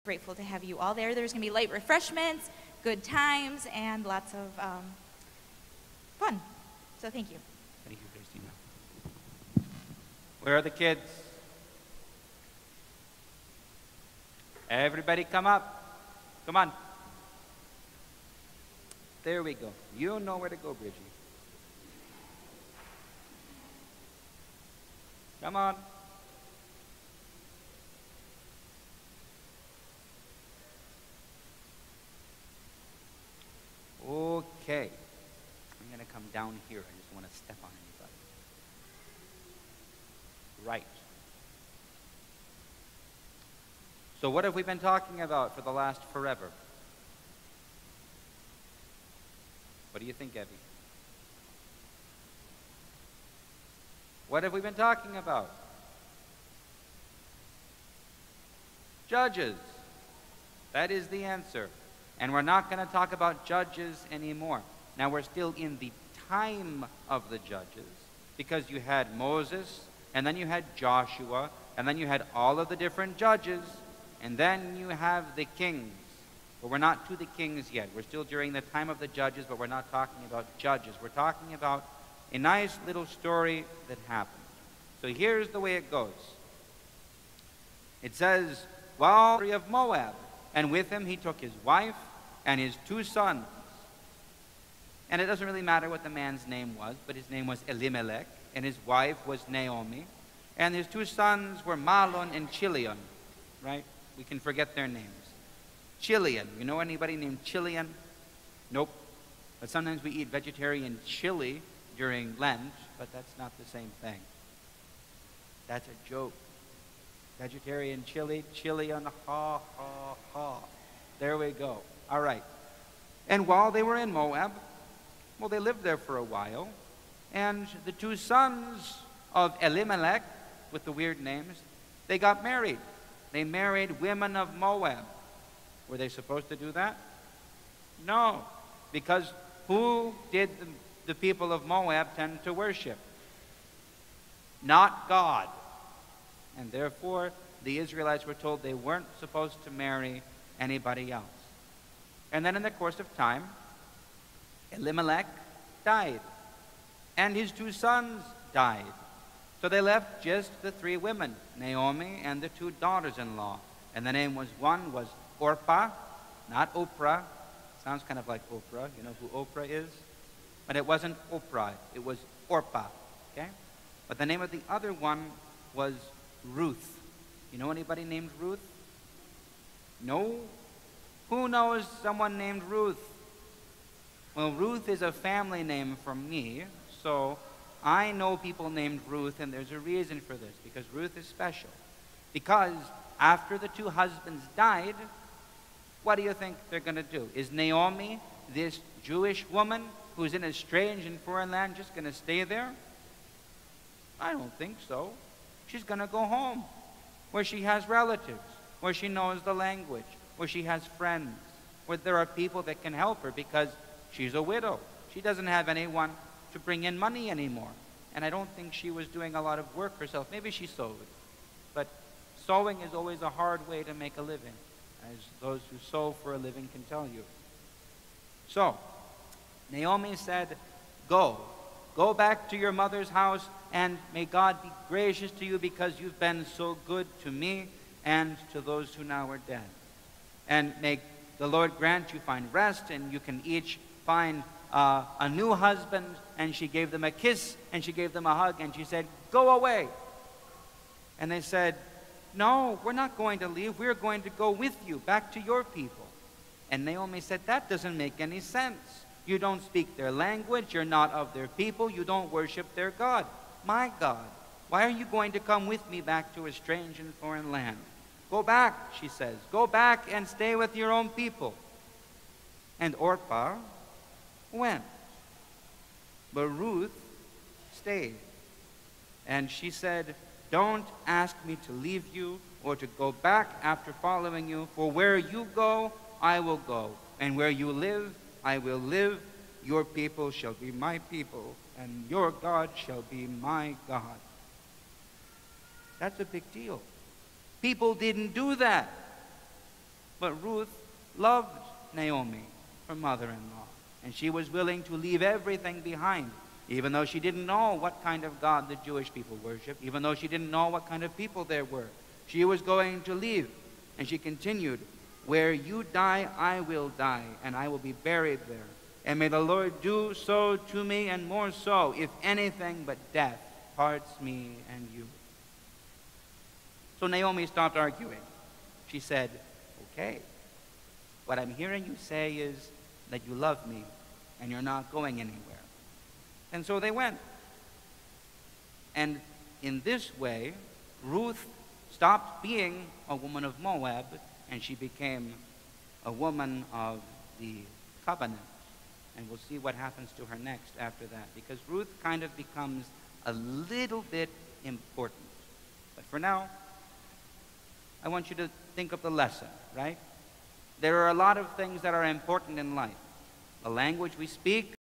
grateful to have you all there. There's going to be light refreshments, good times, and lots of fun. So thank you. Thank you, Christina. Where are the kids? Everybody come up. Come on. There we go. You know where to go, Bridgie. Come on. Okay. I'm going to come down here. I just want to step on anybody. Right. So what have we been talking about for the last forever? What do you think, Evie? What have we been talking about? Judges. That is the answer. And we're not going to talk about judges anymore. Now we're still in the time of the judges, because you had Moses, and then you had Joshua, and then you had all of the different judges, and then you have the kings. But we're not to the kings yet. We're still during the time of the judges, but we're not talking about judges. We're talking about a nice little story that happened. So here's the way it goes. It says, "While of Moab, and with him he took his wife and his 2 sons." And it doesn't really matter what the man's name was, but his name was Elimelech, and his wife was Naomi. And his 2 sons were Mahlon and Chilion, right? We can forget their names. Chilion. You know anybody named Chilion? Nope. But sometimes we eat vegetarian chili during Lent, but that's not the same thing. That's a joke. Vegetarian chili, Chilion, ha, ha, ha. There we go. All right. And while they were in Moab, well, they lived there for a while, and the 2 sons of Elimelech, with the weird names, they got married. They married women of Moab. Were they supposed to do that? No, because who did the people of Moab tend to worship? Not God. And therefore, the Israelites were told they weren't supposed to marry anybody else. And then in the course of time, Elimelech died, and his 2 sons died. So they left just the 3 women, Naomi and the 2 daughters-in-law. And the name was, one was Orpah, not Oprah. Sounds kind of like Oprah. You know who Oprah is? But it wasn't Oprah. It was Orpah. Okay? But the name of the other one was Ruth. You know anybody named Ruth? No? Who knows someone named Ruth? Well, Ruth is a family name from me, so I know people named Ruth, and there's a reason for this, because Ruth is special. Because after the 2 husbands died, what do you think they're going to do? Is Naomi, this Jewish woman who's in a strange and foreign land, just going to stay there? I don't think so. She's going to go home, where she has relatives, where she knows the language, where she has friends, where there are people that can help her, because she's a widow. She doesn't have anyone to bring in money anymore. And I don't think she was doing a lot of work herself. Maybe she sewed. But sewing is always a hard way to make a living, as those who sew for a living can tell you. So, Naomi said, go back to your mother's house, and may God be gracious to you, because you've been so good to me and to those who now are dead. And may the Lord grant you find rest, and you can each find a new husband. And she gave them a kiss, and she gave them a hug, and she said, go away. And they said, no, we're not going to leave. We're going to go with you back to your people. And Naomi said, that doesn't make any sense. You don't speak their language. You're not of their people. You don't worship their God. My God, why are you going to come with me back to a strange and foreign land? Go back, she says. Go back and stay with your own people. And Orpah went. But Ruth stayed. And she said, don't ask me to leave you or to go back after following you, for where you go, I will go. And where you live, I will live. Your people shall be my people, and your God shall be my God. That's a big deal. People didn't do that. But Ruth loved Naomi, her mother-in-law, and she was willing to leave everything behind, even though she didn't know what kind of God the Jewish people worshiped, even though she didn't know what kind of people there were. She was going to leave, and she continued, "Where you die, I will die, and I will be buried there. And may the Lord do so to me, and more so, if anything but death parts me and you." So Naomi stopped arguing. She said, "Okay, what I'm hearing you say is that you love me, and you're not going anywhere." And so they went. And in this way, Ruth stopped being a woman of Moab, and she became a woman of the covenant. And we'll see what happens to her next after that, because Ruth kind of becomes a little bit important. But for now, I want you to think of the lesson, right? There are a lot of things that are important in life. The language we speak,